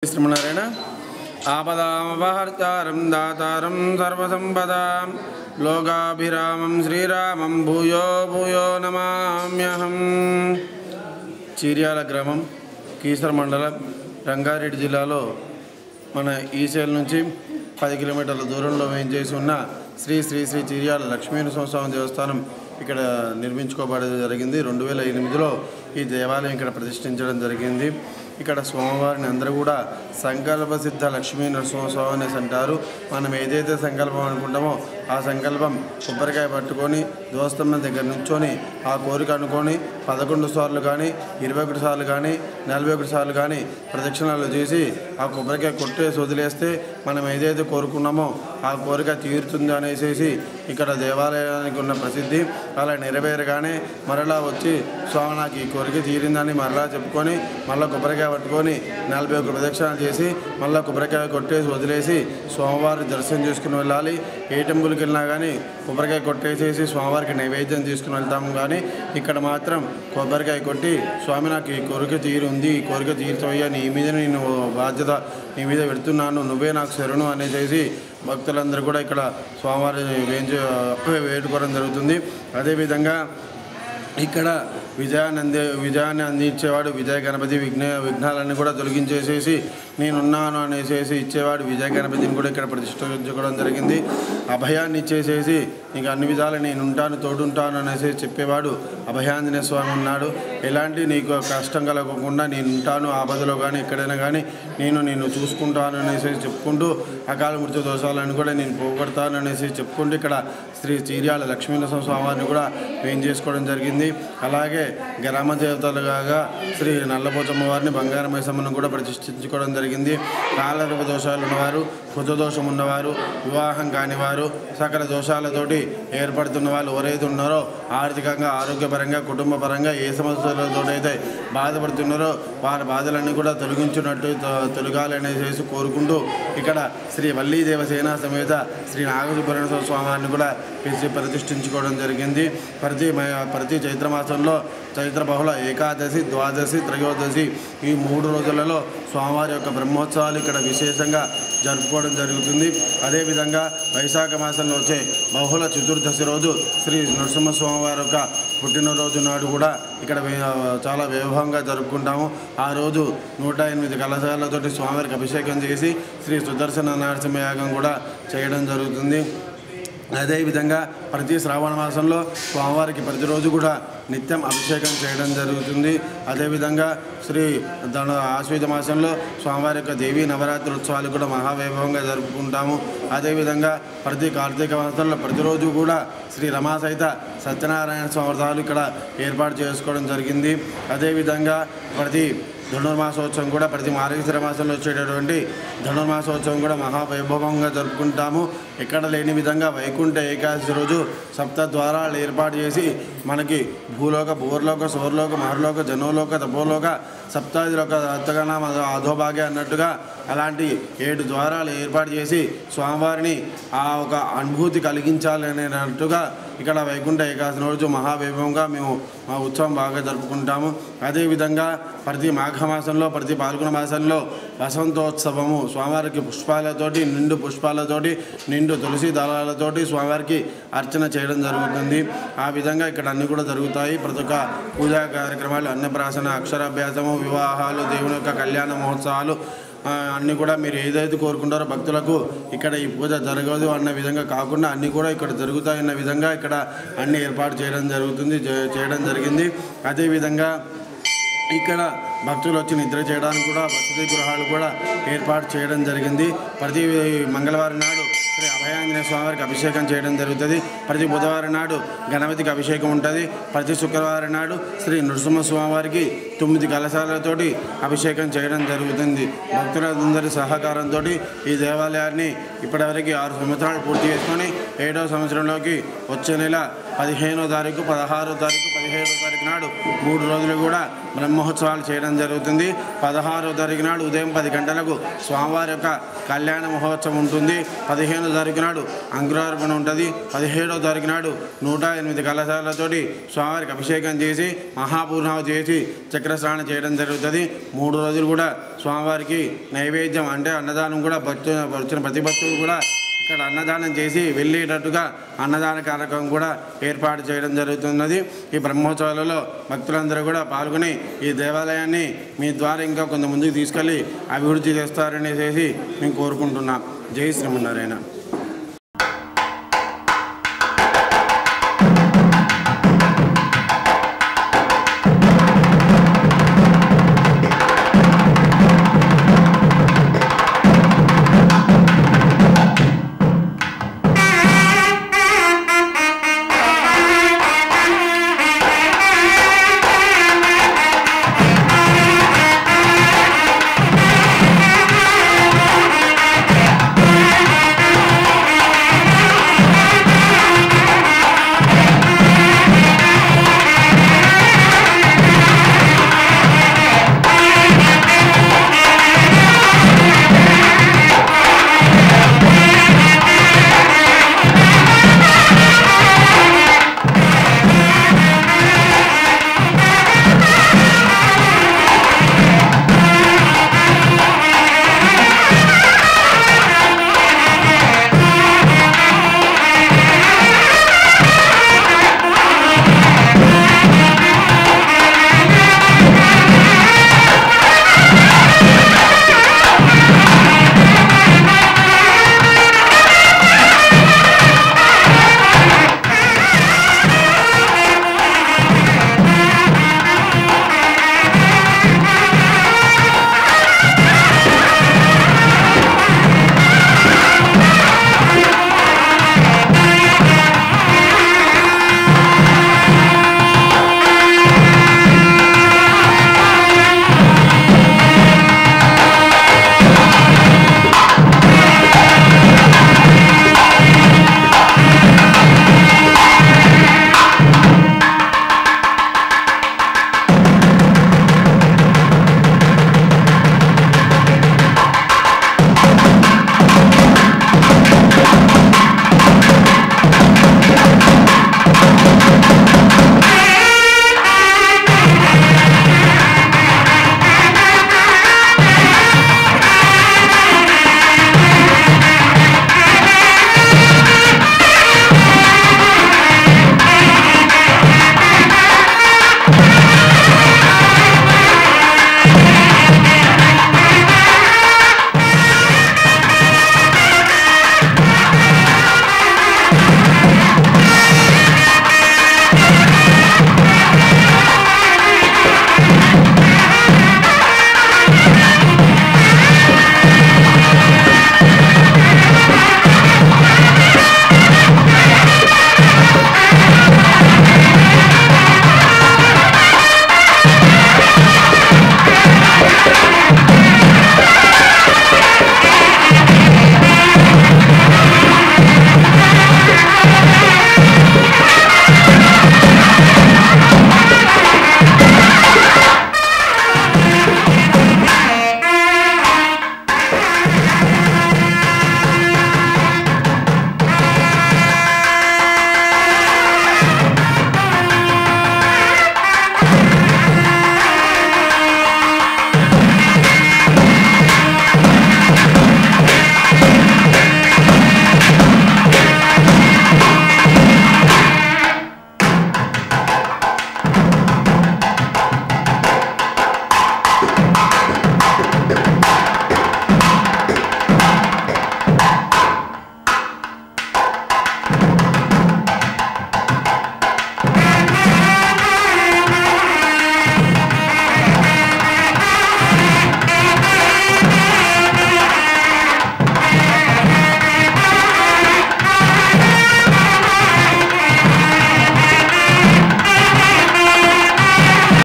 श्रीमनारायण आपदामपहर्तारं दातारं सर्वसंपदां लोकाभिरामं श्रीरामं भूयो भूयो नमाम्यहं। చీర్యాల గ్రామం కీసర మండలం రంగారెడ్డి జిల్లాలో మన ఈసేల్ నుంచి 10 కిలోమీటర్ల దూరంలో వేయించేసి ఉన్న శ్రీ శ్రీ శ్రీ చీర్యాల లక్ష్మీనరసింహస్వామి దేవస్థానం ఇక్కడ నిర్మించుకోబడడం జరిగింది। 2008లో ఈ దేవాలయం ఇక్కడ ప్రతిష్ఠించడం జరిగింది। ఇక్కడ స్వామివారిని అందరూ కూడా సంకల్ప సిద్ధ లక్ష్మీ నరసింహస్వామి అనేసి అంటారు। మనం ఏదైతే సంకల్పం అనుకుంటామో ఆ సంకల్పం కొబ్బరికాయ పట్టుకొని దోస్తమ్మ దగ్గర నుంచొని ఆ కోరిక అనుకొని 11 సార్లు కానీ 21 సార్లు కానీ 41 సార్లు కానీ ప్రదక్షిణాలు చేసి ఆ కొబ్బరికాయ కొట్టేసి వదిలేస్తే మనం ఏదైతే కోరుకున్నామో ఆ కోరిక తీరుతుంది అనేసి ఇక్కడ దేవాలయానికి ఉన్న ప్రసిద్ధి। అలా నెరవేరగానే మరలా వచ్చి స్వామి నాకు ఈ కోరిక తీరిందని మరలా చెప్పుకొని మళ్ళీ కొబ్బరికాయ పట్టుకొని 41 ప్రదక్షిణాలు చేసి మళ్ళీ కొబ్బరికాయ కొట్టేసి వదిలేసి స్వామివారి దర్శనం చేసుకుని వెళ్ళాలి। ఏ టెంపుల్కి వెళ్ళినా కానీ కొబ్బరికాయ కొట్టేసేసి స్వామివారికి నైవేద్యం తీసుకుని వెళ్తాము। కానీ ఇక్కడ మాత్రం కొబ్బరికాయ కొట్టి స్వామి నాకు ఈ కోరిక తీరుంది, ఈ కోరిక తీర్చవయ్యా, నీ మీద నేను బాధ్యత నీ మీద పెడుతున్నాను, నువ్వే నాకు శరణు అనేసి భక్తులందరూ కూడా ఇక్కడ స్వామివారి వేడుకోవడం జరుగుతుంది। అదేవిధంగా ఇక్కడ విజయాన్ని అందించేవాడు విజయ గణపతి విఘ్నాలన్నీ కూడా తొలగించేసేసి నేనున్నాను అనేసి ఇచ్చేవాడు విజయ గణపతిని కూడా ఇక్కడ ప్రతిష్ఠించుకోవడం జరిగింది। అభయాన్ని ఇచ్చేసేసి ఇంకా అన్ని విధాలు నేను ఉంటాను తోడుంటాను అనేసి చెప్పేవాడు అభయాంజనేయ స్వామి ఉన్నాడు। ఎలాంటి నీకు కష్టం కలగకుండా నేను ఉంటాను, ఆపదలో కానీ ఎక్కడైనా కానీ నేను చూసుకుంటాను అనేసి చెప్పుకుంటూ అకాల మృత్యు దోషాలను కూడా నేను పోగొడతాను అనేసి చెప్పుకుంటూ ఇక్కడ శ్రీ చీర్యాల లక్ష్మీనరసింహ స్వామివారిని కూడా వేయం చేసుకోవడం జరిగింది। అలాగే గ్రామ దేవతలుగా శ్రీ నల్లపోచమ్మ వారిని బంగారం మైసమ్మను కూడా ప్రతిష్ఠించుకోవడం జరిగింది। కాలరూప దోషాలు ఉన్నవారు, కృత దోషం ఉన్నవారు, వివాహం కానివారు, సకల దోషాలతోటి ఏర్పడుతున్న వాళ్ళు ఎవరైతే ఉన్నారో ఆర్థికంగా ఆరోగ్యపరంగా కుటుంబ పరంగా ఏ సమస్యలతో అయితే బాధపడుతున్నారో వారి బాధలన్నీ కూడా తొలగాలనేసి కోరుకుంటూ ఇక్కడ శ్రీ వల్లీ దేవసేన సమేత శ్రీ నాగసుబ్రహ్మణ్య స్వామిని కూడా ప్రతిష్ఠించుకోవడం జరిగింది। ప్రతి చైత్రమాసంలో చైత్ర బహుళ ఏకాదశి, ద్వాదశి, త్రయోదశి ఈ 3 రోజులలో స్వామివారి యొక్క బ్రహ్మోత్సవాలు ఇక్కడ విశేషంగా జరుపుకోవడం జరుగుతుంది। అదేవిధంగా వైశాఖ మాసంలో వచ్చే బహుళ చతుర్దశి రోజు శ్రీ నరసింహస్వామివారి యొక్క పుట్టినరోజు నాడు కూడా ఇక్కడ చాలా వైభవంగా జరుపుకుంటాము। ఆ రోజు 108 కలశాలతోటి స్వామివారికి అభిషేకం చేసి శ్రీ సుదర్శన నరసింహయాగం కూడా చేయడం జరుగుతుంది। అదేవిధంగా ప్రతి శ్రావణ మాసంలో స్వామివారికి ప్రతిరోజు కూడా నిత్యం అభిషేకం చేయడం జరుగుతుంది। అదేవిధంగా శ్రీ ఆశ్వీజ మాసంలో స్వామివారి యొక్క దేవీ నవరాత్రి ఉత్సవాలు కూడా మహావైభవంగా జరుపుకుంటాము। అదేవిధంగా ప్రతి కార్తీక మాసంలో ప్రతిరోజు కూడా శ్రీ రమా సహిత సత్యనారాయణ స్వామి వ్రతాలు ఇక్కడ ఏర్పాటు చేసుకోవడం జరిగింది। అదేవిధంగా ప్రతి ధనుర్మాసోత్సవం కూడా ప్రతి మార్గశిర మాసంలో వచ్చేటటువంటి ధనుర్మాసోత్సవం కూడా మహావైభవంగా జరుపుకుంటాము। ఎక్కడ లేని విధంగా వైకుంఠ ఏకాదశి రోజు 7 ద్వారాలు ఏర్పాటు చేసి మనకి భూలోక, భూర్లోక, సౌరలోక, మహర్లోక, జనోలోక, తపోలోక, సప్తాదిలోక, అత్తగనామ అధోభాగ్య అన్నట్టుగా అలాంటి 7 ద్వారాలు ఏర్పాటు చేసి స్వామివారిని ఆ ఒక అనుభూతి కలిగించాలనేటట్టుగా ఇక్కడ వైకుంఠ ఏకాదశి రోజు మహావైభవంగా మేము మా ఉత్సవం బాగా జరుపుకుంటాము। అదేవిధంగా ప్రతి మాఘమాసంలో ప్రతి పాల్గొన మాసంలో వసంతోత్సవము స్వామివారికి పుష్పాలతోటి నిండు పుష్పాలతోటి నిండు తులసి దళాలతోటి స్వామివారికి అర్చన చేయడం జరుగుతుంది। ఆ విధంగా ఇక్కడ అన్నీ కూడా జరుగుతాయి। ప్రతి ఒక్క పూజా కార్యక్రమాలు, అన్నప్రాసన, అక్షరాభ్యాసము, వివాహాలు, దేవుని యొక్క కళ్యాణ మహోత్సవాలు అన్నీ కూడా మీరు ఏదైతే కోరుకుంటారో భక్తులకు ఇక్కడ ఈ పూజ జరగదు అన్న విధంగా కాకుండా అన్నీ కూడా ఇక్కడ జరుగుతాయన్న విధంగా ఇక్కడ అన్ని ఏర్పాటు చేయడం జరిగింది। అదేవిధంగా ఇక్కడ భక్తులు వచ్చి నిద్ర చేయడానికి కూడా వసతి గృహాలు కూడా ఏర్పాటు చేయడం జరిగింది। ప్రతి మంగళవారం నాడు శ్రీ అభయాంజనేయ స్వామివారికి అభిషేకం చేయడం జరుగుతుంది। ప్రతి బుధవారం నాడు గణపతికి అభిషేకం ఉంటుంది। ప్రతి శుక్రవారం నాడు శ్రీ నరసింహస్వామివారికి 9 కలశాలతోటి అభిషేకం చేయడం జరుగుతుంది। భక్తులందరి సహకారంతో ఈ దేవాలయాన్ని ఇప్పటివరకు 6 సంవత్సరాలు పూర్తి చేసుకొని 7వ సంవత్సరంలోకి వచ్చే నెల 15వ తారీఖు, 16వ తారీఖు, 17వ తారీఖు నాడు 3 రోజులు కూడా బ్రహ్మోత్సవాలు చేయడం జరుగుతుంది. 16వ తారీఖు నాడు ఉదయం 10 గంటలకు స్వామివారి యొక్క కళ్యాణ మహోత్సవం ఉంటుంది. 15వ తారీఖు నాడు అంకురార్పణ ఉంటుంది. 17వ తారీఖు నాడు 108 కలశాలతోటి స్వామివారికి అభిషేకం చేసి మహాపూర్ణాహుతి చేసి చక్రస్నానం చేయడం జరుగుతుంది. 3 రోజులు కూడా స్వామివారికి నైవేద్యం అంటే అన్నదానం కూడా వచ్చిన ప్రతి భక్తులు కూడా ఇక్కడ అన్నదానం చేసి వెళ్ళేటట్టుగా అన్నదాన కార్యక్రమం కూడా ఏర్పాటు చేయడం జరుగుతున్నది. ఈ బ్రహ్మోత్సవాలలో భక్తులందరూ కూడా పాల్గొని ఈ దేవాలయాన్ని మీ ద్వారా ఇంకా కొంత ముందుకు తీసుకెళ్ళి అభివృద్ధి చేస్తారనేసి మేము కోరుకుంటున్నాం. జై శ్రీమన్నారాయణ.